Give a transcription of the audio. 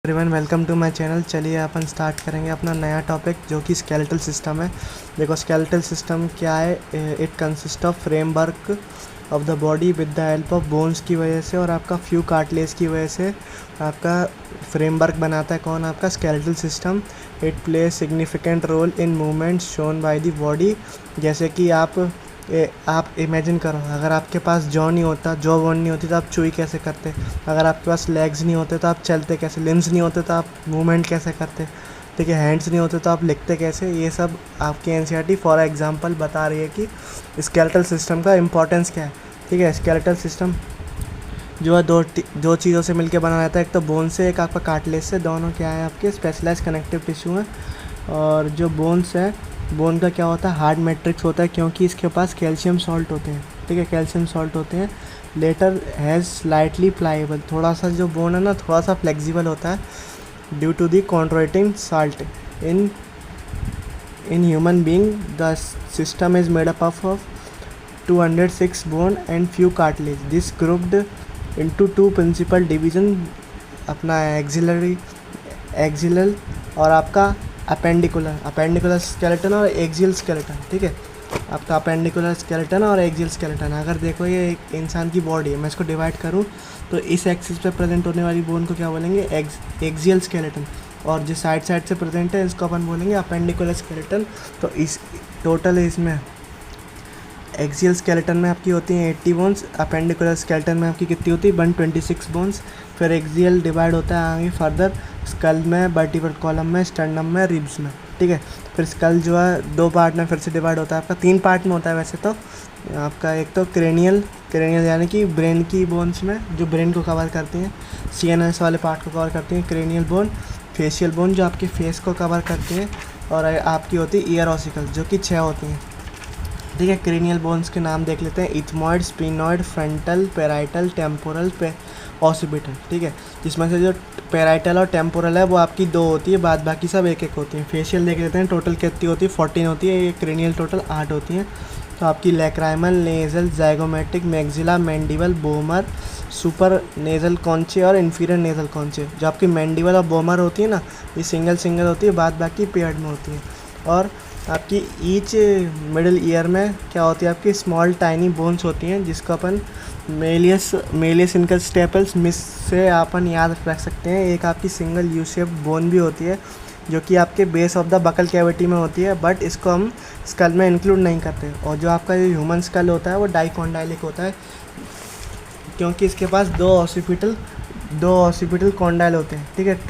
Everyone welcome to my channel. चलिए अपन start करेंगे अपना नया टॉपिक जो कि स्केलेटल सिस्टम है। देखो स्केलेटल सिस्टम क्या है। It consist of framework of the body with the help of bones की वजह से और आपका फ्यू कार्टिलेज की वजह से आपका फ्रेमवर्क बनाता है। कौन? आपका skeletal system. It play significant role in movements shown by the body. जैसे कि आप इमेजिन करो, अगर आपके पास जॉ नहीं होता, जॉ बोन नहीं होती तो आप चूई कैसे करते? अगर आपके पास लेग्स नहीं होते तो आप चलते कैसे? लिम्स नहीं होते तो आप मूवमेंट कैसे करते? ठीक है, हैंड्स नहीं होते तो आप लिखते कैसे? ये सब आपकी एनसीईआरटी फॉर एग्जांपल बता रही है कि स्केलेटल सिस्टम का इंपॉर्टेंस क्या है। ठीक है, स्केलेटल सिस्टम जो है दो चीज़ों से मिलकर बना रहता है। एक तो बोन से, एक आपका कार्टिलेज से। दोनों क्या है? आपके स्पेशलाइज कनेक्टिव टिश्यू हैं। और जो बोन्स है, बोन का क्या होता है? हार्ड मैट्रिक्स होता है, क्योंकि इसके पास कैल्शियम सॉल्ट होते हैं। ठीक है, कैल्शियम सॉल्ट होते हैं। लेटर हैज़ स्लाइटली प्लाइबल, थोड़ा सा जो बोन है ना, थोड़ा सा फ्लेक्सिबल होता है due to the contracting salt. In human being the system is made up of 206 bone and few cartilage. This grouped into two principal division, अपना एक्सिलल और आपका अपेंडिकुलर स्केलेटन और एक्सियल स्केलेटन। ठीक है, आपका अपेंडिकुलर स्केलेटन और एक्सियल स्केलेटन। अगर देखो ये एक इंसान की बॉडी है, मैं इसको डिवाइड करूँ तो इस एक्सिस पे प्रेजेंट होने वाली बोन को क्या बोलेंगे? Axial skeleton. और जो साइड से प्रेजेंट है इसको अपन बोलेंगे अपेंडिकुलर स्केलेटन। तो इस टोटल इसमें एक्सियल स्केलेटन में आपकी होती हैं 80 बोन्स, अपेंडिकुलर स्केलेटन में आपकी कितनी होती है? 126 बोन्स। फिर एक्सियल डिवाइड होता है आगे फर्दर स्कल में, वर्टिब्रल कॉलम में, स्टर्नम में, रिब्स में। ठीक है, फिर स्कल जो है 2 पार्ट में फिर से डिवाइड होता है। आपका 3 पार्ट में होता है वैसे तो। आपका एक तो क्रेनियल यानी कि ब्रेन की बोन्स में, जो ब्रेन को कवर करती हैं, CNS वाले पार्ट को कवर करती हैं क्रेनियल बोन। फेशियल बोन जो आपके फेस को कवर करती हैं। और आपकी होती है ईयर ऑसिकल जो कि 6 होती हैं। ठीक है, क्रेनियल बोन्स के नाम देख लेते हैं। Ethmoid, sphenoid, frontal, parietal, temporal, occipital. ठीक है, जिसमें से जो पेराइटल और टेम्पोरल है वो आपकी 2 होती है, बाद बाकी सब एक होती हैं। फेशियल देख लेते हैं, टोटल कितनी होती है? 14 होती है। ये क्रेनियल टोटल 8 होती हैं। तो आपकी lacrimal, nasal, zygomatic, maxilla, mandible, vomer, super nasal conchae और इन्फीरियर नेजल कॉन्चे। जो आपकी मैंडिबल और बोमर होती है ना, ये सिंगल होती है, बाद बाकी पेयर्ड में होती है। और आपकी ईच मिडिल ईयर में क्या होती है? आपकी स्मॉल टाइनी बोन्स होती हैं, जिसको अपन मेलियस इनकल स्टेपल्स मिस से अपन याद रख सकते हैं। एक आपकी सिंगल यू शेप बोन भी होती है जो कि आपके base of the buccal cavity में होती है, बट इसको हम स्कल में इंक्लूड नहीं करते। और जो आपका ये ह्यूमन स्कल होता है वो डाइकोंडाइलिक होता है, क्योंकि इसके पास दो ऑसिपिटल कॉन्डाइल होते हैं। ठीक है, 2